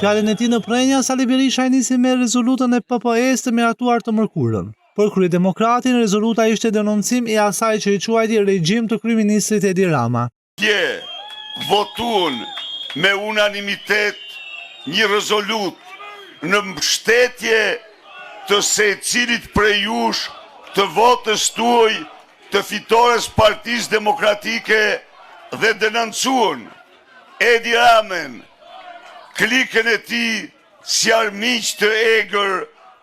Fjalën e tij në prenja, Sali Berisha nisi me rezolutën e PPE-s të miratuar të mërkurën. Për Kryedemokratin, rezoluta ishte denoncim i asaj që i quajti regjim të kryeministrit Edi Rama. Dje votuan me unanimitet një rezolut në mbështetje të secilit prej jush të votës tuaj të fitores Partisë Demokratike dhe denoncuan Edi Ramen, klikën e tij si armiq të egër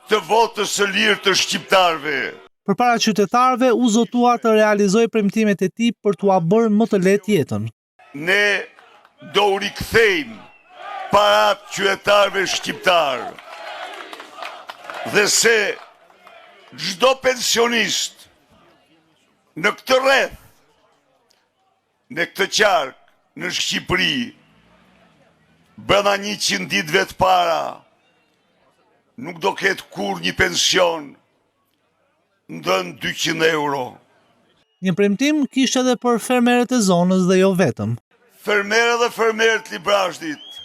të votës së lirë të shqiptarëve. Përpara qytetarëve u zotua të realizojë premtimet e tij për t'u bërë më të lehtë jetën. Ne do u rikthejmë parat qytetarëve shqiptarë dhe se çdo pensionist në këtë rreth, në këtë qark, në Shqipëri, brenda 100 ditëve të para, nuk do ketë kur një pension ndën 200 euro. Një premtim kishte edhe për fermerët e zonës dhe jo vetëm. Fermerët dhe fermerët Librazhdit,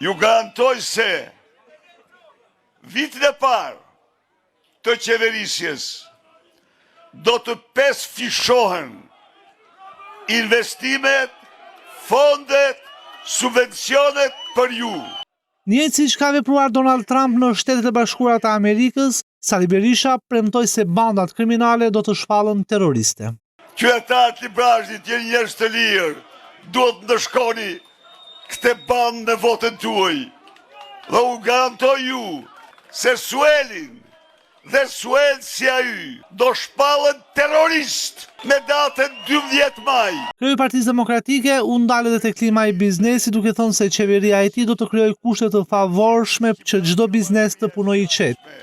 ju garantoj se vitin e parë të qeverisjes do të pesfishohen investimet, fondet, subvencionet për ju. Njëjtë siç ka vepruar Donald Trump në Shtetet e Bashkuara të Amerikës, Sali Berisha premtoi se bandat kriminale do të shfallen terroriste. Qytetarët Librazhdit jeni njerëz të lirë, duhet të ndëshkoni këtë bandë në votën tuaj. Dhe u garantoj ju se Suelin dhe Suel si a ju do shpallen terrorist me datën 12 maj. Kryeministri i Partisë Demokratike u ndal edhe te klima i biznesit duke thënë se qeveria e tij do të krijojë kushte të favorshme që çdo biznes të punojë qetë.